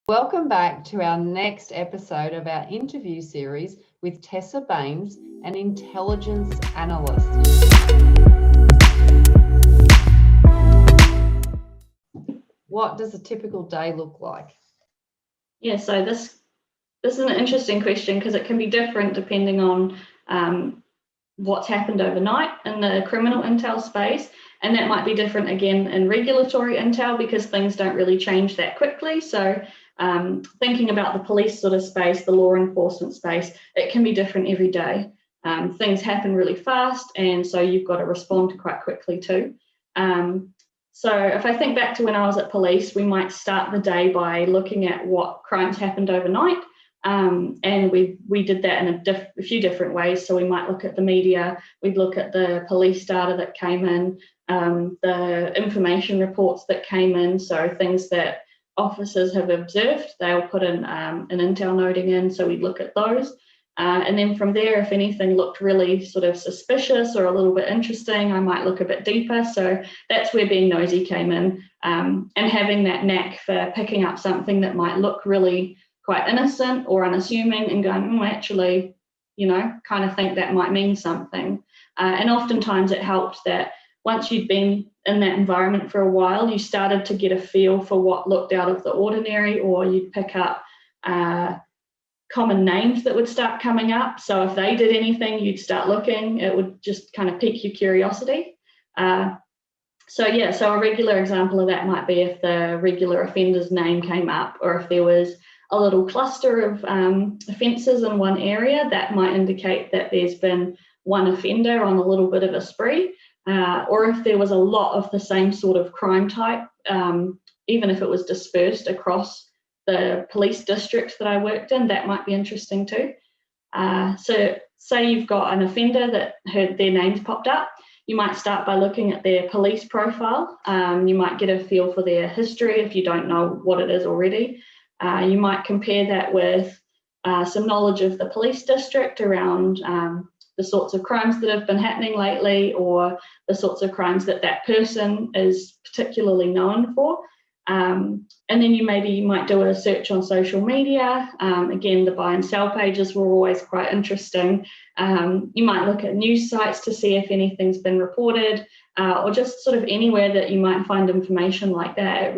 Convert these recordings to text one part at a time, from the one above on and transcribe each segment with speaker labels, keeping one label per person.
Speaker 1: Welcome back to our next episode of our interview series with Tessa Baines, an Intelligence Analyst. What does a typical day look like?
Speaker 2: Yeah, so this is an interesting question because it can be different depending on what's happened overnight in the criminal intel space, and that might be different again in regulatory intel because things don't really change that quickly. So thinking about the police sort of space, the law enforcement space, it can be different every day. Things happen really fast, and so you've got to respond quite quickly too. So if I think back to when I was at police, we might start the day by looking at what crimes happened overnight. And we did that in a few different ways. So we might look at the media, we'd look at the police data that came in, the information reports that came in, so things that officers have observed, they'll put in an intel noting in, so we'd look at those. And then from there, if anything looked really sort of suspicious or a little bit interesting, I might look a bit deeper. So that's where being nosy came in, and having that knack for picking up something that might look really quite innocent or unassuming and going, actually, kind of think that might mean something. And oftentimes it helped that once you'd been in that environment for a while, you started to get a feel for what looked out of the ordinary, or you'd pick up common names that would start coming up. So if they did anything, you'd start looking. It would just kind of pique your curiosity. So a regular example of that might be if the regular offender's name came up, or if there was a little cluster of offences in one area, that might indicate that there's been one offender on a little bit of a spree, or if there was a lot of the same sort of crime type, even if it was dispersed across the police districts that I worked in, that might be interesting too. So say you've got an offender that heard their names popped up, you might start by looking at their police profile. You might get a feel for their history if you don't know what it is already. You might compare that with some knowledge of the police district around the sorts of crimes that have been happening lately, or the sorts of crimes that that person is particularly known for. And then you might do a search on social media. Again, the buy and sell pages were always quite interesting. You might look at news sites to see if anything's been reported, or just sort of anywhere that you might find information like that.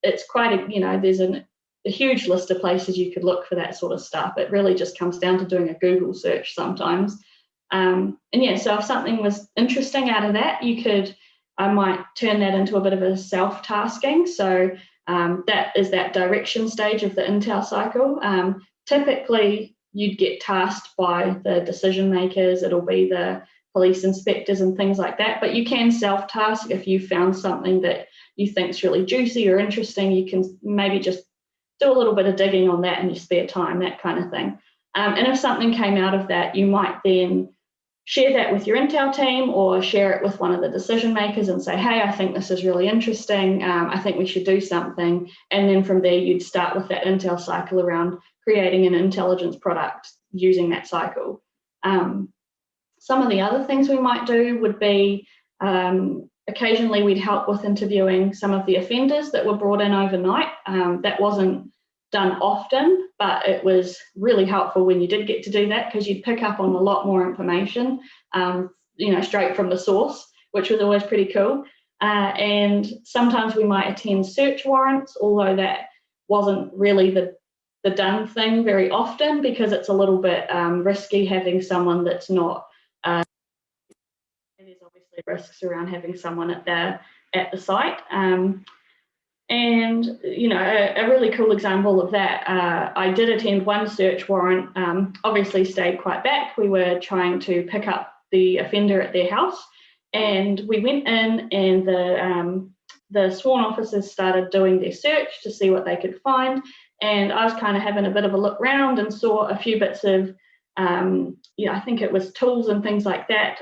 Speaker 2: It's quite there's a huge list of places you could look for that sort of stuff. It really just comes down to doing a Google search sometimes. So if something was interesting out of that, I might turn that into a bit of a self-tasking. So that is that direction stage of the intel cycle. Typically, you'd get tasked by the decision makers. It'll be the police inspectors and things like that. But you can self-task if you found something that you think is really juicy or interesting. You can maybe just do a little bit of digging on that in your spare time, that kind of thing. And if something came out of that, you might then share that with your intel team, or share it with one of the decision makers and say, hey, I think this is really interesting. I think we should do something. And then from there, you'd start with that intel cycle around creating an intelligence product using that cycle. Some of the other things we might do would be occasionally we'd help with interviewing some of the offenders that were brought in overnight. That wasn't done often, but it was really helpful when you did get to do that, because you'd pick up on a lot more information, straight from the source, which was always pretty cool. And sometimes we might attend search warrants, although that wasn't really the done thing very often, because it's a little bit risky having someone that's not. There's obviously risks around having someone at the site. And a really cool example of that, I did attend one search warrant, obviously stayed quite back. We were trying to pick up the offender at their house, and we went in, and the sworn officers started doing their search to see what they could find. And I was kind of having a bit of a look around and saw a few bits of I think it was tools and things like that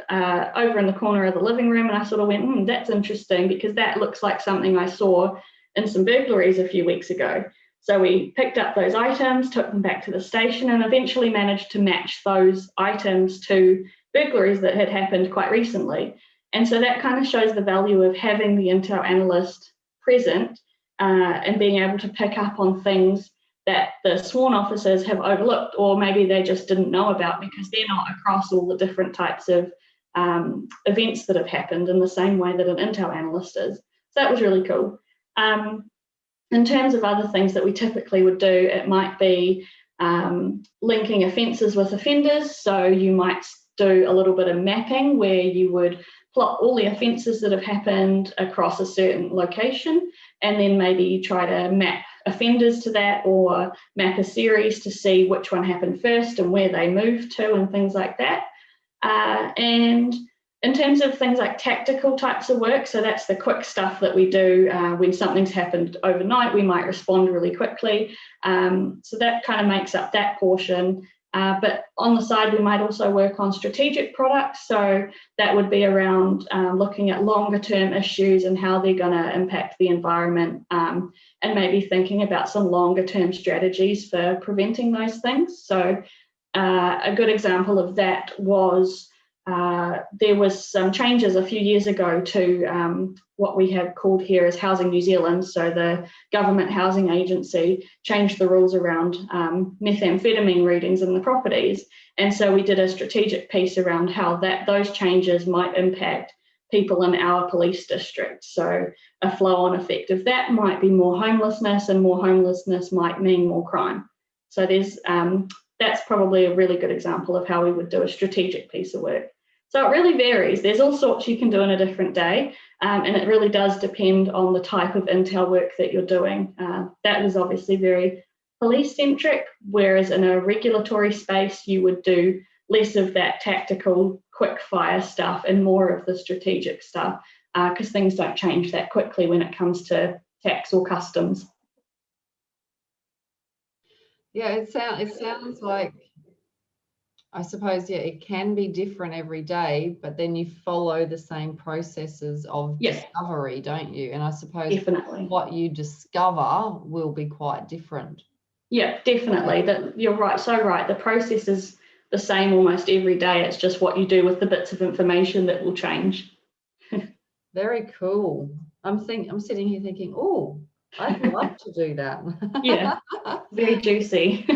Speaker 2: over in the corner of the living room, and I sort of went, that's interesting, because that looks like something I saw in some burglaries a few weeks ago. So we picked up those items, took them back to the station, and eventually managed to match those items to burglaries that had happened quite recently. And so that kind of shows the value of having the intel analyst present and being able to pick up on things that the sworn officers have overlooked, or maybe they just didn't know about because they're not across all the different types of events that have happened in the same way that an intel analyst is. So that was really cool. In terms of other things that we typically would do, it might be linking offences with offenders. So you might do a little bit of mapping where you would plot all the offences that have happened across a certain location, and then maybe try to map offenders to that, or map a series to see which one happened first and where they moved to and things like that. And in terms of things like tactical types of work, so that's the quick stuff that we do when something's happened overnight, we might respond really quickly. So that kind of makes up that portion. But on the side, we might also work on strategic products. So that would be around looking at longer term issues and how they're going to impact the environment, and maybe thinking about some longer term strategies for preventing those things. So a good example of that was there was some changes a few years ago to what we have called here as Housing New Zealand. So the government housing agency changed the rules around methamphetamine readings in the properties. And so we did a strategic piece around how those changes might impact people in our police district. So a flow-on effect of that might be more homelessness, and more homelessness might mean more crime. So that's probably a really good example of how we would do a strategic piece of work. So it really varies. There's all sorts you can do in a different day, and it really does depend on the type of intel work that you're doing. That is obviously very police-centric, whereas in a regulatory space, you would do less of that tactical, quick-fire stuff and more of the strategic stuff, because things don't change that quickly when it comes to tax or customs.
Speaker 1: Yeah, it sounds like, I suppose, yeah, it can be different every day, but then you follow the same processes of discovery, don't you? And I suppose
Speaker 2: definitely
Speaker 1: what you discover will be quite different.
Speaker 2: Yeah, definitely. That you're right, so right. The process is the same almost every day. It's just what you do with the bits of information that will change.
Speaker 1: Very cool. I'm sitting here thinking, oh, I'd love to do that.
Speaker 2: Yeah, very juicy.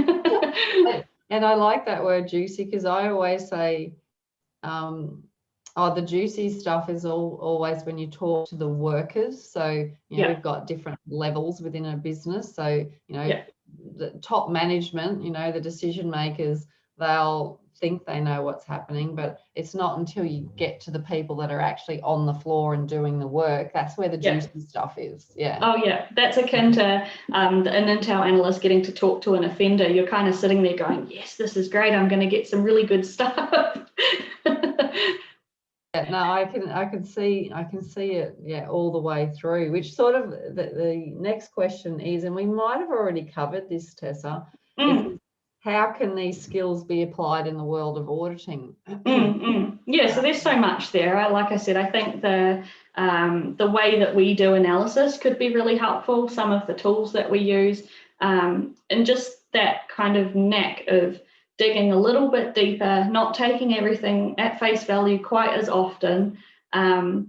Speaker 1: And I like that word juicy, because I always say, the juicy stuff is always when you talk to the workers. So, we've got different levels within a business. So, the top management, the decision makers, they'll think they know what's happening, but it's not until you get to the people that are actually on the floor and doing the work, that's where the juicy stuff is. Yeah.
Speaker 2: Oh yeah, that's akin to an intel analyst getting to talk to an offender. You're kind of sitting there going, yes, this is great, I'm going to get some really good stuff.
Speaker 1: Yeah, no, I can see it, all the way through, which sort of the next question is, and we might have already covered this, Tessa, is how can these skills be applied in the world of auditing?
Speaker 2: Yeah, so there's so much there. Like I said, I think the way that we do analysis could be really helpful, some of the tools that we use, and just that kind of knack of digging a little bit deeper, not taking everything at face value quite as often. I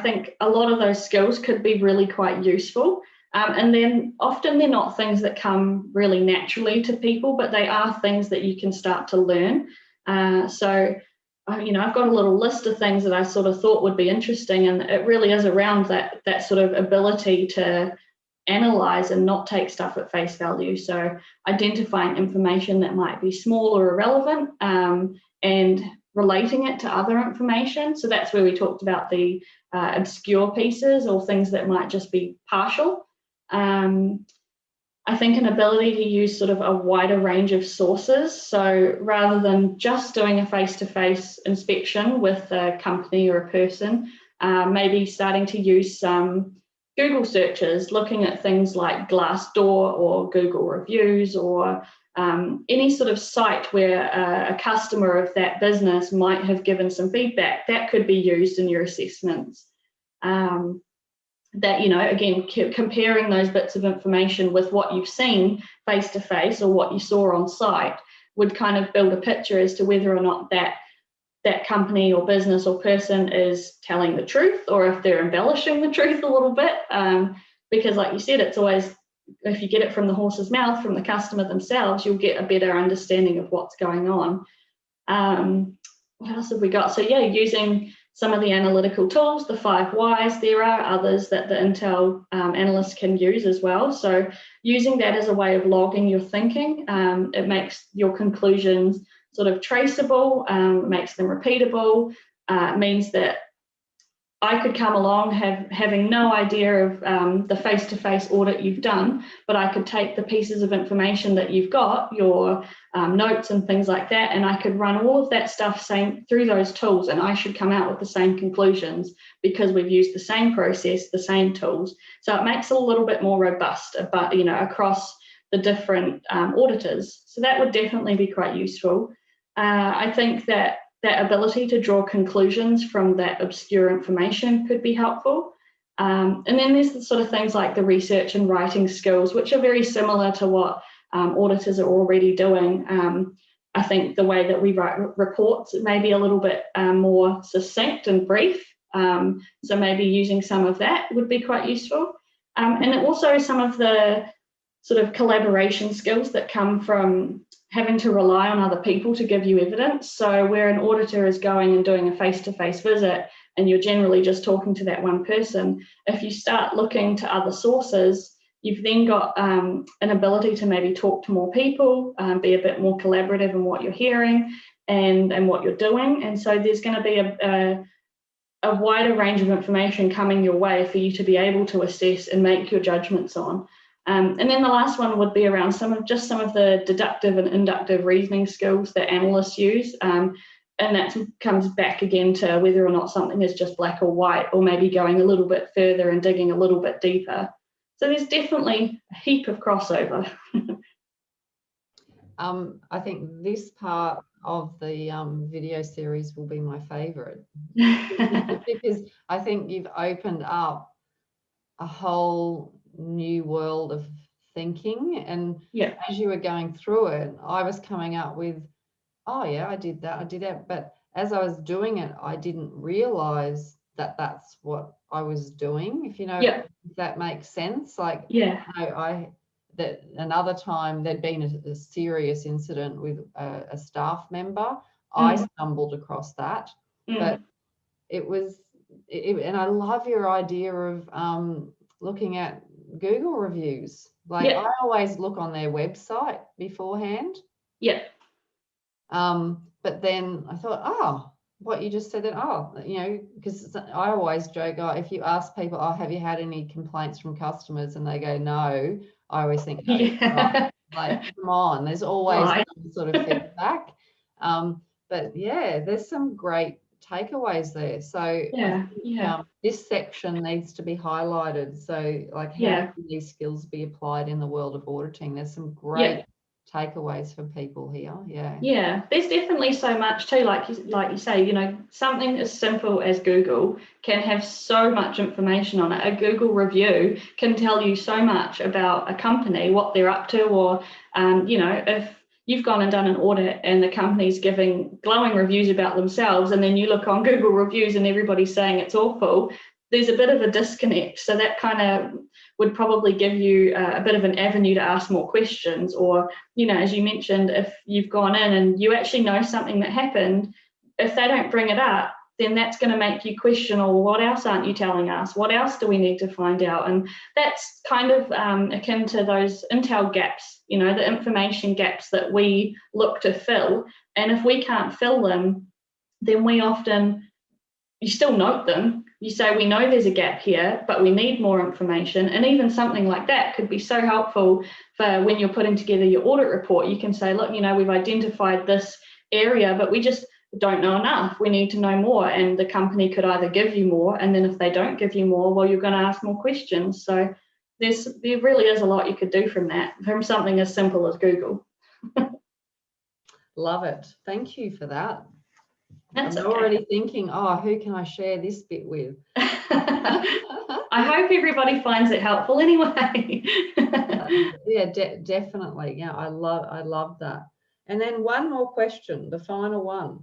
Speaker 2: think a lot of those skills could be really quite useful. And then often they're not things that come really naturally to people, but they are things that you can start to learn. So I've got a little list of things that I sort of thought would be interesting, and it really is around that sort of ability to analyze and not take stuff at face value. So identifying information that might be small or irrelevant, and relating it to other information. So that's where we talked about the obscure pieces or things that might just be partial. I think an ability to use sort of a wider range of sources. So rather than just doing a face-to-face inspection with a company or a person, maybe starting to use some Google searches, looking at things like Glassdoor or Google reviews, or any sort of site where a customer of that business might have given some feedback that could be used in your assessments. That, again, comparing those bits of information with what you've seen face to face or what you saw on site would kind of build a picture as to whether or not that company or business or person is telling the truth, or if they're embellishing the truth a little bit. because like you said, it's always, if you get it from the horse's mouth, from the customer themselves, you'll get a better understanding of what's going on. What else have we got? So yeah, using some of the analytical tools, the 5 whys. There are others that the Intel analysts can use as well. So using that as a way of logging your thinking, it makes your conclusions sort of traceable, makes them repeatable, means that I could come along having no idea of the face-to-face audit you've done, but I could take the pieces of information that you've got, your notes and things like that, and I could run all of that stuff through those tools, and I should come out with the same conclusions because we've used the same process, the same tools. So it makes it a little bit more robust, but across the different auditors. So that would definitely be quite useful. I think that ability to draw conclusions from that obscure information could be helpful. And then there's the sort of things like the research and writing skills, which are very similar to what auditors are already doing. I think the way that we write reports may be a little bit more succinct and brief. So maybe using some of that would be quite useful. And also some of the sort of collaboration skills that come from having to rely on other people to give you evidence. So where an auditor is going and doing a face-to-face visit and you're generally just talking to that one person, if you start looking to other sources, you've then got an ability to maybe talk to more people, be a bit more collaborative in what you're hearing and what you're doing. And so there's going to be a wider range of information coming your way for you to be able to assess and make your judgments on. And then the last one would be around some of the deductive and inductive reasoning skills that analysts use. And that comes back again to whether or not something is just black or white, or maybe going a little bit further and digging a little bit deeper. So there's definitely a heap of crossover.
Speaker 1: I think this part of the video series will be my favorite because I think you've opened up a whole new world of thinking, and as you were going through it, I was coming up with, oh yeah, I did that, but as I was doing it, I didn't realize that that's what I was doing, if if that makes sense. Like, that another time there'd been a serious incident with a staff member. I stumbled across that, but it was, and I love your idea of looking at Google reviews. Like, I always look on their website beforehand. But then I thought, what you just said, that, because I always joke, if you ask people, have you had any complaints from customers, and they go no, I always think, no, like, come on, there's always some sort of feedback. But yeah, there's some great takeaways there. So this section needs to be highlighted. So like, how can these skills be applied in the world of auditing? There's some great takeaways for people here. There's
Speaker 2: definitely so much too, like you say, something as simple as Google can have so much information on it. A Google review can tell you so much about a company, what they're up to, or if you've gone and done an audit and the company's giving glowing reviews about themselves, and then you look on Google reviews and everybody's saying it's awful, there's a bit of a disconnect. So that kind of would probably give you a bit of an avenue to ask more questions. Or, as you mentioned, if you've gone in and you actually know something that happened, if they don't bring it up, then that's going to make you question, what else aren't you telling us? What else do we need to find out? And that's kind of akin to those Intel gaps, the information gaps that we look to fill. And if we can't fill them, then you still note them. You say, we know there's a gap here, but we need more information. And even something like that could be so helpful for when you're putting together your audit report. You can say, look, we've identified this area, but we just don't know enough. We need to know more. And the company could either give you more, and then if they don't give you more, well, you're going to ask more questions. So there really is a lot you could do from something as simple as Google.
Speaker 1: Love it. Thank you for that.
Speaker 2: I'm
Speaker 1: already thinking, who can I share this bit with?
Speaker 2: I hope everybody finds it helpful anyway.
Speaker 1: Definitely. Yeah, I love that. And then one more question, the final one.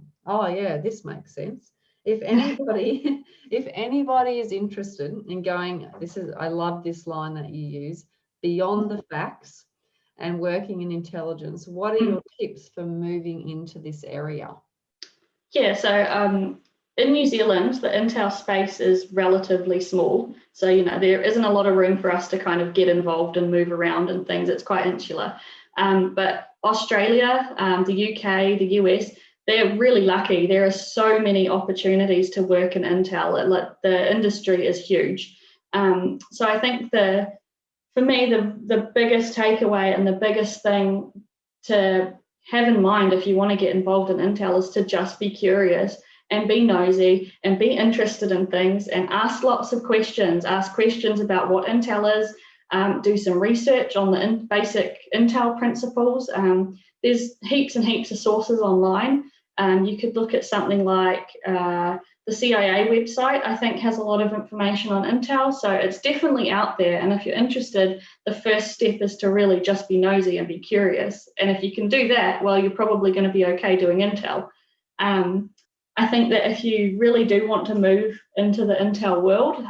Speaker 1: This makes sense. if anybody if anybody is interested in going, I love this line that you use, beyond the facts and working in intelligence, what are your tips for moving into this area?
Speaker 2: Yeah, so in New Zealand, the intel space is relatively small. So, there isn't a lot of room for us to kind of get involved and move around and things. It's quite insular. But Australia, the UK, the US, they're really lucky. There are so many opportunities to work in intel. The industry is huge. So I think for me, the biggest takeaway and the biggest thing to have in mind if you want to get involved in intel is to just be curious and be nosy and be interested in things and ask lots of questions. Ask questions about what intel is. Do some research on the basic intel principles. There's heaps and heaps of sources online. You could look at something like the CIA website, I think, has a lot of information on intel. So it's definitely out there. And if you're interested, the first step is to really just be nosy and be curious. And if you can do that, well, you're probably going to be okay doing intel. I think that if you really do want to move into the intel world,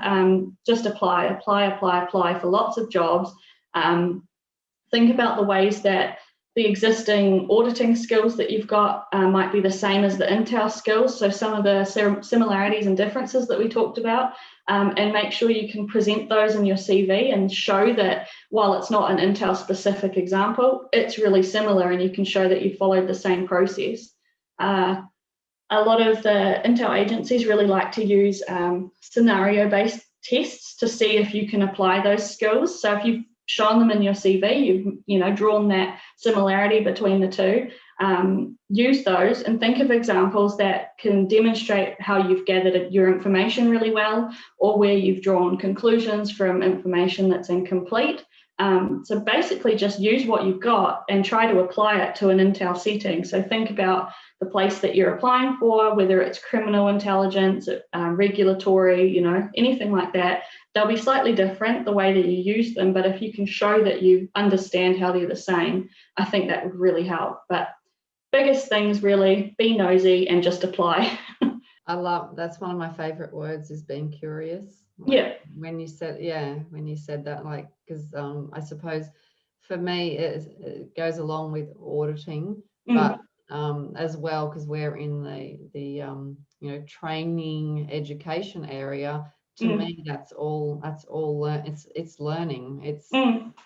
Speaker 2: just apply for lots of jobs. Think about the ways that the existing auditing skills that you've got might be the same as the intel skills. So some of the similarities and differences that we talked about, and make sure you can present those in your CV and show that while it's not an intel specific example, it's really similar and you can show that you followed the same process. A lot of the intel agencies really like to use scenario-based tests to see if you can apply those skills. So if you've shown them in your CV, you've drawn that similarity between the two, use those and think of examples that can demonstrate how you've gathered your information really well, or where you've drawn conclusions from information that's incomplete. So basically just use what you've got and try to apply it to an intel setting. So think about the place that you're applying for, whether it's criminal intelligence, regulatory, anything like that. They'll be slightly different the way that you use them, but if you can show that you understand how they're the same, I think that would really help. But biggest things really, be nosy and just apply.
Speaker 1: That's one of my favorite words, is being curious. When you said that, because I suppose for me it goes along with auditing, but as well, because we're in the training education area. To me, that's all it's learning. It's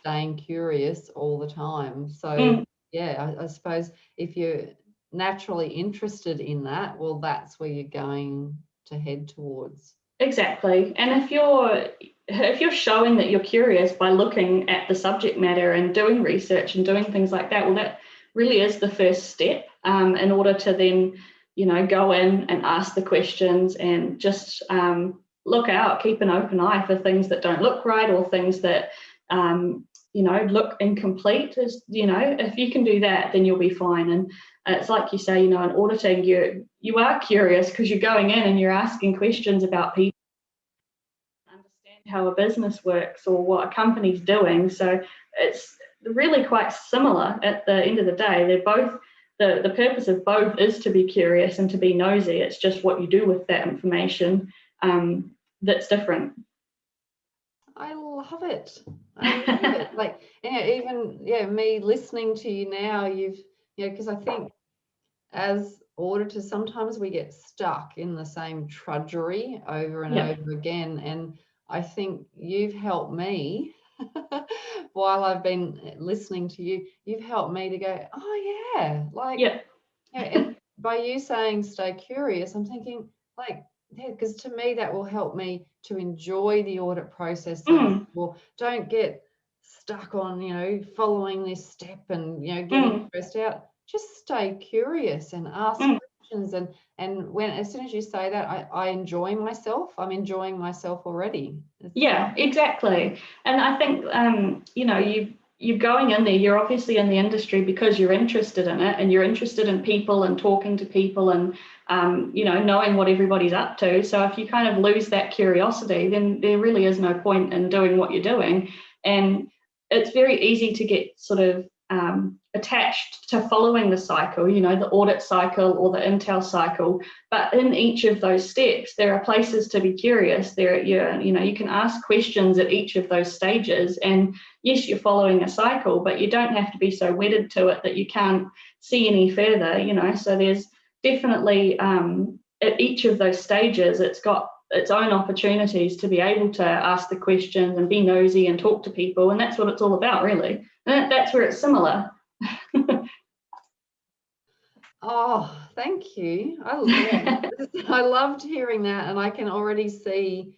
Speaker 1: staying curious all the time. So I suppose if you're naturally interested in that, well, that's where you're going to head towards.
Speaker 2: Exactly. And if you're showing that you're curious by looking at the subject matter and doing research and doing things like that, well, that really is the first step in order to then, go in and ask the questions and just look out, keep an open eye for things that don't look right or things that, look incomplete. If you can do that, then you'll be fine. And it's like you say, in auditing, you are curious because you're going in and you're asking questions about people, understand how a business works or what a company's doing. So it's really quite similar at the end of the day. They're both, the purpose of both is to be curious and to be nosy. It's just what you do with that information that's different.
Speaker 1: I love it. Even me listening to you now, because I think as auditors, sometimes we get stuck in the same trudgery over and over again. And I think you've helped me while I've been listening to you. You've helped me to go, oh yeah, and by you saying stay curious, I'm thinking because to me that will help me to enjoy the audit process. Well, don't get stuck on following this step and getting stressed out. Just stay curious and ask questions, and when as soon as you say that, I enjoy myself. I'm enjoying myself already.
Speaker 2: Exactly. And I think you're going in there, you're obviously in the industry because you're interested in it and you're interested in people and talking to people and knowing what everybody's up to. So if you kind of lose that curiosity, then there really is no point in doing what you're doing. And it's very easy to get sort of attached to following the cycle, you know, the audit cycle or the Intel cycle. But in each of those steps, there are places to be curious. You can ask questions at each of those stages. And yes, you're following a cycle, but you don't have to be so wedded to it that you can't see any further, you know. So there's definitely at each of those stages, it's got its own opportunities to be able to ask the questions and be nosy and talk to people. And that's what it's all about, really. And that's where it's similar.
Speaker 1: Oh, thank you. I loved hearing that, and I can already see,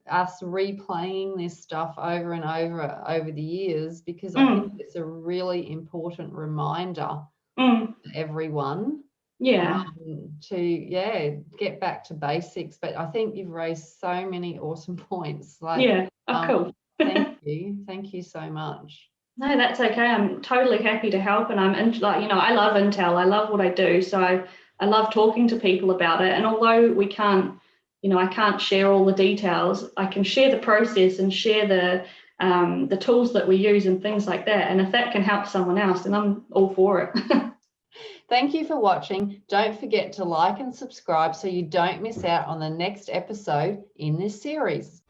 Speaker 1: us replaying this stuff over and over the years, because I think it's a really important reminder to everyone. To get back to basics. But I think you've raised so many awesome points.
Speaker 2: Cool.
Speaker 1: Thank you so much.
Speaker 2: No, that's okay. I'm totally happy to help, and I love Intel. I love what I do, so I love talking to people about it. And although we can't, I can't share all the details, I can share the process and share the tools that we use and things like that. And if that can help someone else, then I'm all for it.
Speaker 1: Thank you for watching. Don't forget to like and subscribe so you don't miss out on the next episode in this series.